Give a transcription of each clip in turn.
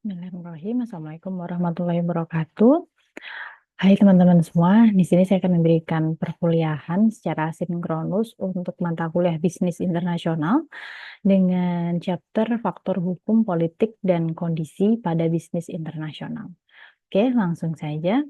Bismillahirrahmanirrahim. Assalamualaikum warahmatullahi wabarakatuh. Hai teman-teman semua, di sini saya akan memberikan perkuliahan secara sinkronus untuk mata kuliah bisnis internasional dengan chapter faktor hukum, politik, dan kondisi pada bisnis internasional. Oke, langsung saja.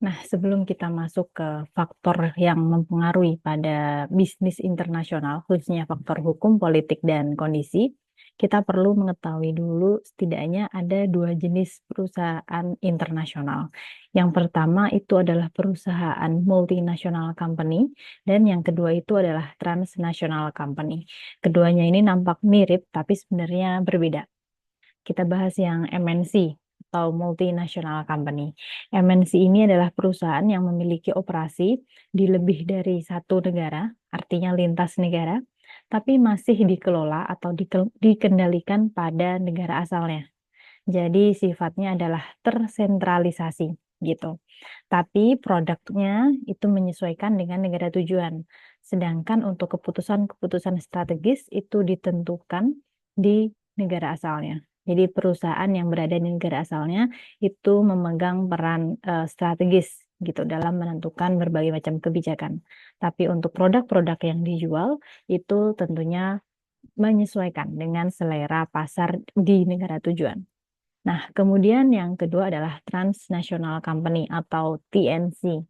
Nah, sebelum kita masuk ke faktor yang mempengaruhi pada bisnis internasional, khususnya faktor hukum, politik, dan kondisi, kita perlu mengetahui dulu setidaknya ada dua jenis perusahaan internasional. Yang pertama itu adalah perusahaan multinational company, dan yang kedua itu adalah transnational company. Keduanya ini nampak mirip, tapi sebenarnya berbeda. Kita bahas yang MNC atau multinational company. MNC ini adalah perusahaan yang memiliki operasi di lebih dari satu negara, artinya lintas negara, tapi masih dikelola atau dikendalikan pada negara asalnya. Jadi sifatnya adalah tersentralisasi gitu. Tapi produknya itu menyesuaikan dengan negara tujuan. Sedangkan untuk keputusan-keputusan strategis itu ditentukan di negara asalnya. Jadi perusahaan yang berada di negara asalnya itu memegang peran strategis gitu dalam menentukan berbagai macam kebijakan. Tapi untuk produk-produk yang dijual itu tentunya menyesuaikan dengan selera pasar di negara tujuan. Nah, kemudian yang kedua adalah transnational company atau TNC.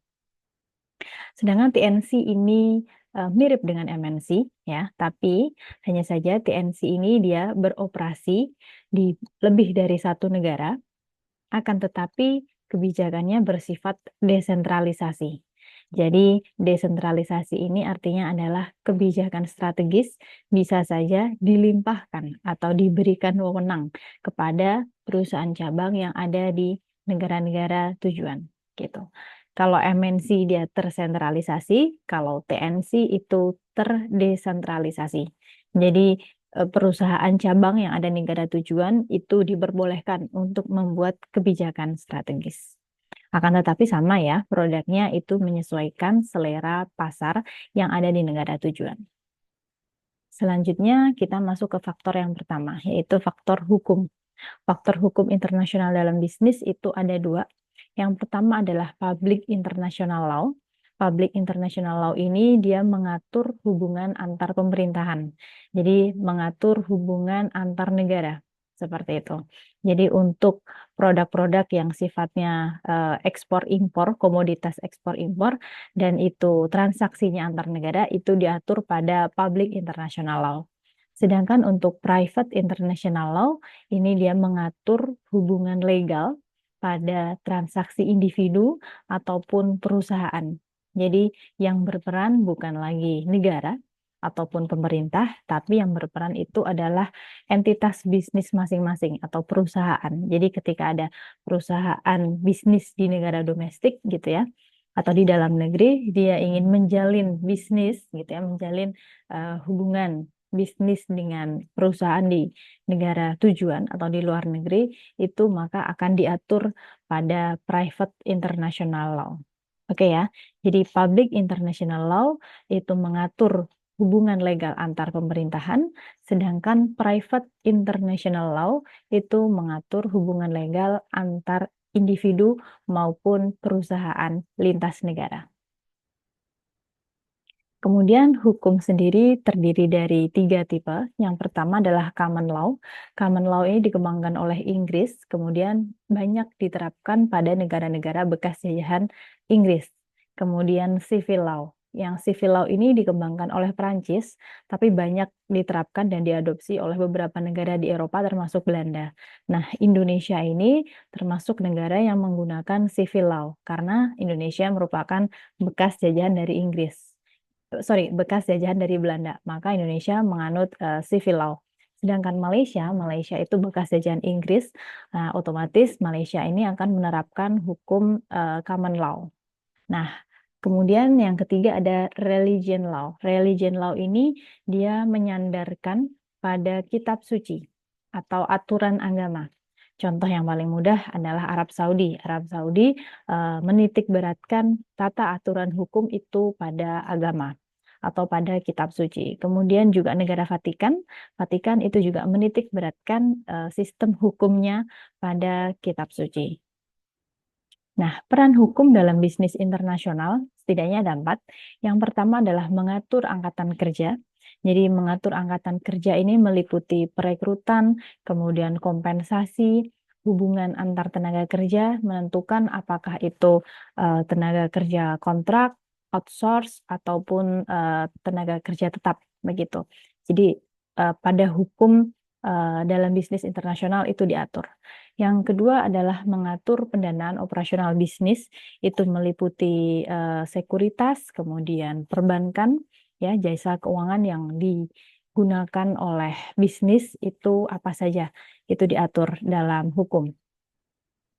Sedangkan TNC ini mirip dengan MNC ya, tapi hanya saja TNC ini dia beroperasi di lebih dari satu negara, akan tetapi kebijakannya bersifat desentralisasi. Jadi desentralisasi ini artinya adalah kebijakan strategis bisa saja dilimpahkan atau diberikan wewenang kepada perusahaan cabang yang ada di negara-negara tujuan gitu. Kalau MNC dia tersentralisasi, kalau TNC itu terdesentralisasi. Jadi perusahaan cabang yang ada di negara tujuan itu diperbolehkan untuk membuat kebijakan strategis. Akan tetapi sama ya, produknya itu menyesuaikan selera pasar yang ada di negara tujuan. Selanjutnya kita masuk ke faktor yang pertama, yaitu faktor hukum. Faktor hukum internasional dalam bisnis itu ada dua. Yang pertama adalah Public International Law. Public International Law ini dia mengatur hubungan antar pemerintahan. Jadi mengatur hubungan antar negara. Seperti itu. Jadi untuk produk-produk yang sifatnya ekspor impor, komoditas ekspor impor, dan itu transaksinya antar negara itu diatur pada Public International Law. Sedangkan untuk Private International Law ini dia mengatur hubungan legal pada transaksi individu ataupun perusahaan. Jadi yang berperan bukan lagi negara ataupun pemerintah, tapi yang berperan itu adalah entitas bisnis masing-masing atau perusahaan. Jadi ketika ada perusahaan bisnis di negara domestik gitu ya, atau di dalam negeri, dia ingin menjalin bisnis gitu ya, menjalin hubungan bisnis dengan perusahaan di negara tujuan atau di luar negeri, itu maka akan diatur pada private international law. Oke ya, jadi public international law itu mengatur hubungan legal antar pemerintahan, sedangkan private international law itu mengatur hubungan legal antar individu maupun perusahaan lintas negara. Kemudian hukum sendiri terdiri dari tiga tipe. Yang pertama adalah common law. Common law ini dikembangkan oleh Inggris, kemudian banyak diterapkan pada negara-negara bekas jajahan Inggris. Kemudian civil law. Yang civil law ini dikembangkan oleh Prancis, tapi banyak diterapkan dan diadopsi oleh beberapa negara di Eropa termasuk Belanda. Nah, Indonesia ini termasuk negara yang menggunakan civil law, karena Indonesia merupakan bekas jajahan dari Inggris. Bekas jajahan dari Belanda. Maka Indonesia menganut civil law. Sedangkan Malaysia itu bekas jajahan Inggris, otomatis Malaysia ini akan menerapkan hukum common law. Nah, kemudian yang ketiga ada religion law. Religion law ini dia menyandarkan pada kitab suci atau aturan agama. Contoh yang paling mudah adalah Arab Saudi. Arab Saudi menitik beratkan tata aturan hukum itu pada agama. atau pada kitab suci. Kemudian juga negara Vatikan, Vatikan itu juga menitik beratkan sistem hukumnya pada kitab suci. Nah, peran hukum dalam bisnis internasional setidaknya ada 4. Yang pertama adalah mengatur angkatan kerja. Jadi mengatur angkatan kerja ini meliputi perekrutan, kemudian kompensasi, hubungan antar tenaga kerja, menentukan apakah itu tenaga kerja kontrak, outsource, ataupun tenaga kerja tetap, begitu. Jadi pada hukum dalam bisnis internasional itu diatur. Yang kedua adalah mengatur pendanaan operasional bisnis, itu meliputi sekuritas, kemudian perbankan, ya, jasa keuangan yang digunakan oleh bisnis itu apa saja, itu diatur dalam hukum.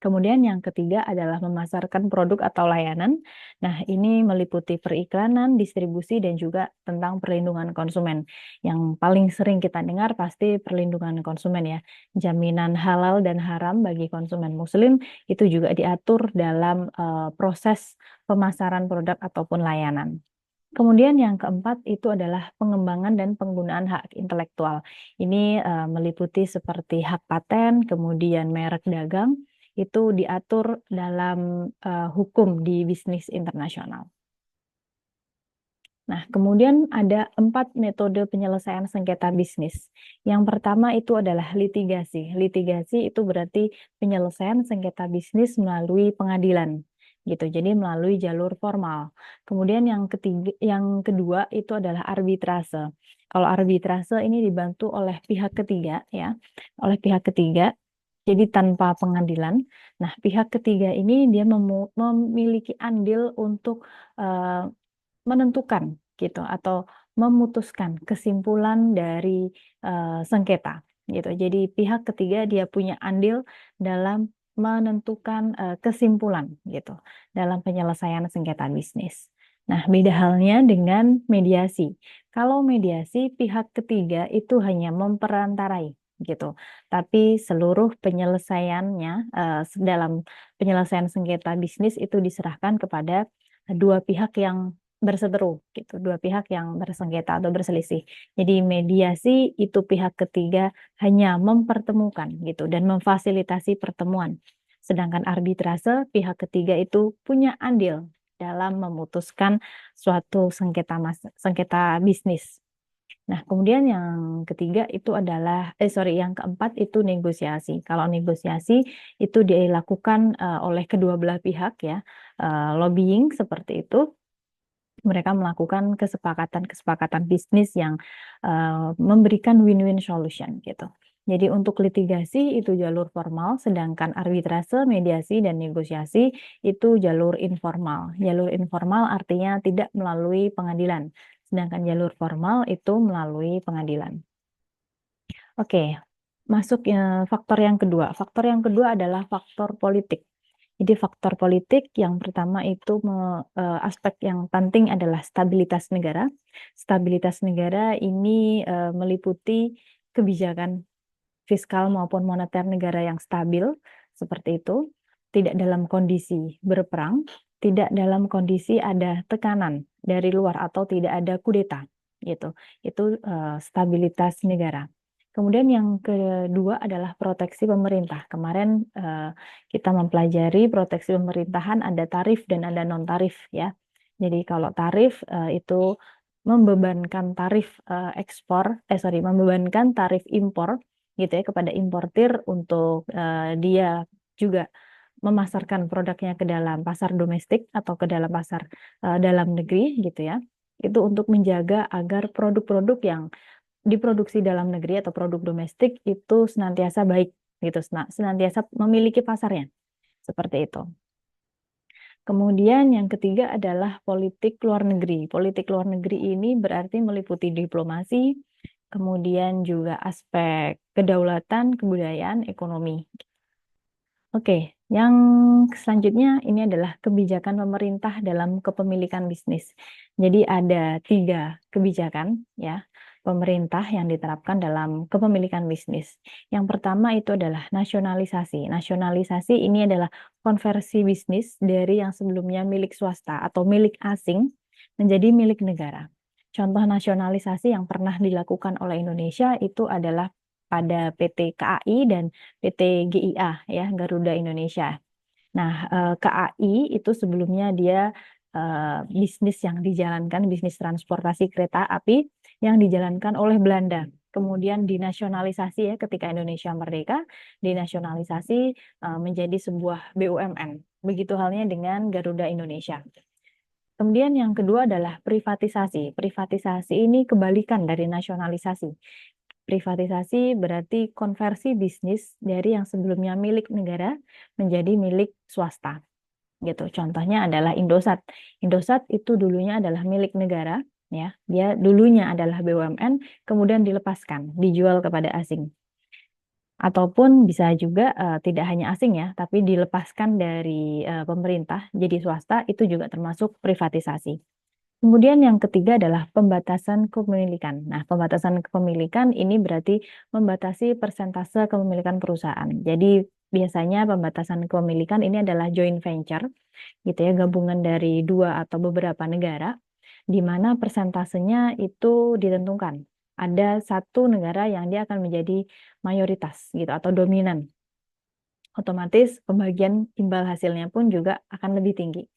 Kemudian yang ketiga adalah memasarkan produk atau layanan. Nah, ini meliputi periklanan, distribusi, dan juga tentang perlindungan konsumen. Yang paling sering kita dengar pasti perlindungan konsumen, ya. Jaminan halal dan haram bagi konsumen muslim itu juga diatur dalam proses pemasaran produk ataupun layanan. Kemudian yang keempat itu adalah pengembangan dan penggunaan hak intelektual. Ini meliputi seperti hak paten, kemudian merek dagang, itu diatur dalam hukum di bisnis internasional. Nah, kemudian ada 4 metode penyelesaian sengketa bisnis. Yang pertama itu adalah litigasi. Litigasi itu berarti penyelesaian sengketa bisnis melalui pengadilan, gitu. Jadi melalui jalur formal. Kemudian yang kedua itu adalah arbitrase. Kalau arbitrase ini dibantu oleh pihak ketiga, ya, oleh pihak ketiga. Jadi tanpa pengadilan. Nah, pihak ketiga ini dia memiliki andil untuk menentukan gitu atau memutuskan kesimpulan dari sengketa gitu. Jadi pihak ketiga dia punya andil dalam menentukan kesimpulan gitu dalam penyelesaian sengketa bisnis. Nah, beda halnya dengan mediasi. Kalau mediasi pihak ketiga itu hanya memperantarai gitu. Tapi seluruh penyelesaiannya dalam penyelesaian sengketa bisnis itu diserahkan kepada dua pihak yang berseteru gitu, dua pihak yang bersengketa atau berselisih. Jadi mediasi itu pihak ketiga hanya mempertemukan gitu dan memfasilitasi pertemuan. Sedangkan arbitrase pihak ketiga itu punya andil dalam memutuskan suatu sengketa bisnis. Nah, kemudian yang ketiga itu adalah yang keempat itu negosiasi. Kalau negosiasi itu dilakukan oleh kedua belah pihak, ya. Lobbying seperti itu, mereka melakukan kesepakatan-kesepakatan bisnis yang memberikan win-win solution gitu. Jadi untuk litigasi itu jalur formal, sedangkan arbitrase, mediasi, dan negosiasi itu jalur informal. Jalur informal artinya tidak melalui pengadilan, sedangkan jalur formal itu melalui pengadilan. Oke, masuk faktor yang kedua. Faktor yang kedua adalah faktor politik. Jadi faktor politik yang pertama itu aspek yang penting adalah stabilitas negara. Stabilitas negara ini meliputi kebijakan fiskal maupun moneter negara yang stabil, seperti itu. Tidak dalam kondisi berperang, tidak dalam kondisi ada tekanan dari luar atau tidak ada kudeta, gitu. Itu stabilitas negara. Kemudian yang kedua adalah proteksi pemerintah. Kemarin kita mempelajari proteksi pemerintahan ada tarif dan ada non tarif, ya. Jadi kalau tarif itu membebankan tarif membebankan tarif impor gitu ya kepada importir untuk dia juga memasarkan produknya ke dalam pasar domestik atau ke dalam pasar dalam negeri gitu ya. Itu untuk menjaga agar produk-produk yang diproduksi dalam negeri atau produk domestik itu senantiasa baik gitu, senantiasa memiliki pasarnya. Seperti itu. Kemudian yang ketiga adalah politik luar negeri. Politik luar negeri ini berarti meliputi diplomasi, kemudian juga aspek kedaulatan, kebudayaan, ekonomi. Oke, yang selanjutnya ini adalah kebijakan pemerintah dalam kepemilikan bisnis. Jadi ada 3 kebijakan, ya, pemerintah yang diterapkan dalam kepemilikan bisnis. Yang pertama itu adalah nasionalisasi. Nasionalisasi ini adalah konversi bisnis dari yang sebelumnya milik swasta atau milik asing menjadi milik negara. Contoh nasionalisasi yang pernah dilakukan oleh Indonesia itu adalah pada PT KAI dan PT GIA ya, Garuda Indonesia. Nah, KAI itu sebelumnya dia bisnis yang dijalankan, bisnis transportasi kereta api yang dijalankan oleh Belanda. Kemudian dinasionalisasi ya ketika Indonesia merdeka, dinasionalisasi menjadi sebuah BUMN. Begitu halnya dengan Garuda Indonesia. Kemudian yang kedua adalah privatisasi. Privatisasi ini kebalikan dari nasionalisasi. Privatisasi berarti konversi bisnis dari yang sebelumnya milik negara menjadi milik swasta. Gitu. Contohnya adalah Indosat. Indosat itu dulunya adalah milik negara, ya. Dia dulunya adalah BUMN, kemudian dilepaskan, dijual kepada asing. Ataupun bisa juga tidak hanya asing ya, tapi dilepaskan dari pemerintah jadi swasta, itu juga termasuk privatisasi. Kemudian yang ketiga adalah pembatasan kepemilikan. Nah, pembatasan kepemilikan ini berarti membatasi persentase kepemilikan perusahaan. Jadi biasanya pembatasan kepemilikan ini adalah joint venture, gitu ya, gabungan dari dua atau beberapa negara, di mana persentasenya itu ditentukan. Ada satu negara yang dia akan menjadi mayoritas gitu atau dominan. Otomatis pembagian imbal hasilnya pun juga akan lebih tinggi.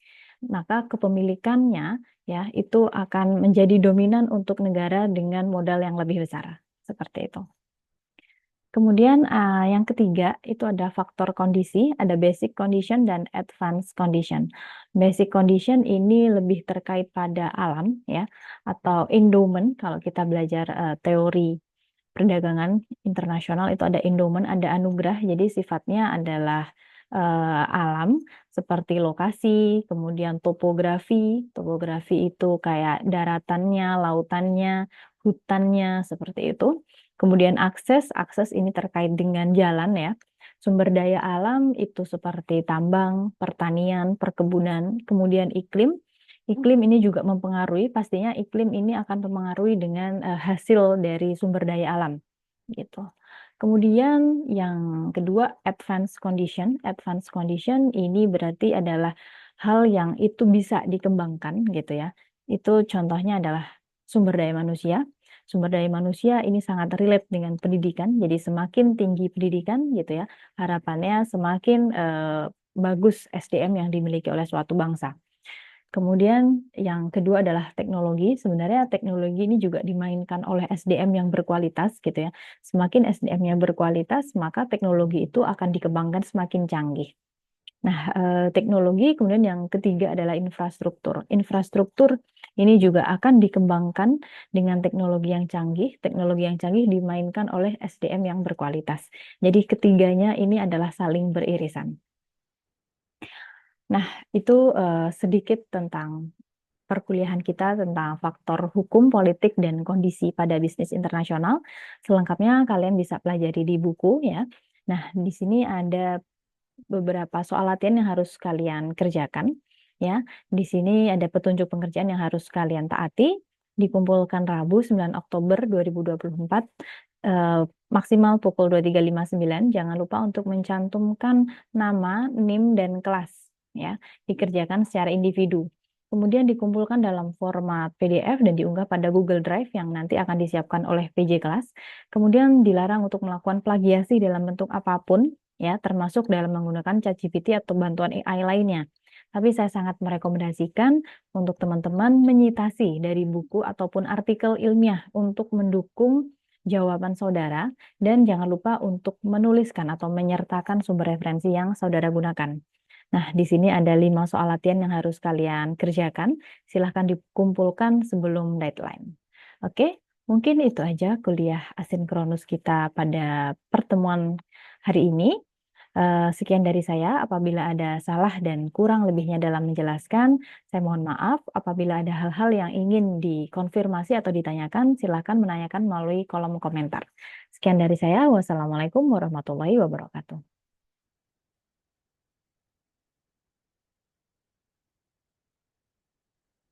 Maka kepemilikannya ya itu akan menjadi dominan untuk negara dengan modal yang lebih besar. Seperti itu. Kemudian yang ketiga itu ada faktor kondisi, ada basic condition dan advanced condition. Basic condition ini lebih terkait pada alam ya atau endowment kalau kita belajar teori perdagangan internasional itu ada endowment, ada anugerah. Jadi sifatnya adalah alam seperti lokasi, kemudian topografi. Topografi itu kayak daratannya, lautannya, hutannya seperti itu. Kemudian akses, akses ini terkait dengan jalan ya. Sumber daya alam itu seperti tambang, pertanian, perkebunan, kemudian iklim. Iklim ini juga mempengaruhi, pastinya iklim ini akan mempengaruhi dengan hasil dari sumber daya alam gitu. Kemudian yang kedua advanced condition. Advanced condition ini berarti adalah hal yang itu bisa dikembangkan gitu ya. Itu contohnya adalah sumber daya manusia. Sumber daya manusia ini sangat relate dengan pendidikan. Jadi semakin tinggi pendidikan gitu ya, harapannya semakin bagus SDM yang dimiliki oleh suatu bangsa. Kemudian yang kedua adalah teknologi. Sebenarnya teknologi ini juga dimainkan oleh SDM yang berkualitas gitu ya. Semakin SDM-nya berkualitas, maka teknologi itu akan dikembangkan semakin canggih. Nah, teknologi kemudian yang ketiga adalah infrastruktur. Infrastruktur ini juga akan dikembangkan dengan teknologi yang canggih. Teknologi yang canggih dimainkan oleh SDM yang berkualitas. Jadi ketiganya ini adalah saling beririsan. Nah, itu sedikit tentang perkuliahan kita tentang faktor hukum, politik, dan kondisi pada bisnis internasional. Selengkapnya kalian bisa pelajari di buku ya. Nah, di sini ada beberapa soal latihan yang harus kalian kerjakan ya. Di sini ada petunjuk pengerjaan yang harus kalian taati. Dikumpulkan Rabu 9 Oktober 2024 maksimal pukul 23.59. Jangan lupa untuk mencantumkan nama, NIM, dan kelas ya. Dikerjakan secara individu. Kemudian dikumpulkan dalam format PDF dan diunggah pada Google Drive yang nanti akan disiapkan oleh PJ kelas. Kemudian dilarang untuk melakukan plagiasi dalam bentuk apapun, ya, termasuk dalam menggunakan ChatGPT atau bantuan AI lainnya. Tapi saya sangat merekomendasikan untuk teman-teman menyitasi dari buku ataupun artikel ilmiah untuk mendukung jawaban saudara, dan jangan lupa untuk menuliskan atau menyertakan sumber referensi yang saudara gunakan. Nah, di sini ada 5 soal latihan yang harus kalian kerjakan. Silahkan dikumpulkan sebelum deadline. Oke, mungkin itu aja kuliah asinkronus kita pada pertemuan hari ini. Sekian dari saya. Apabila ada salah dan kurang lebihnya dalam menjelaskan, saya mohon maaf. Apabila ada hal-hal yang ingin dikonfirmasi atau ditanyakan, silahkan menanyakan melalui kolom komentar. Sekian dari saya. Wassalamualaikum warahmatullahi wabarakatuh.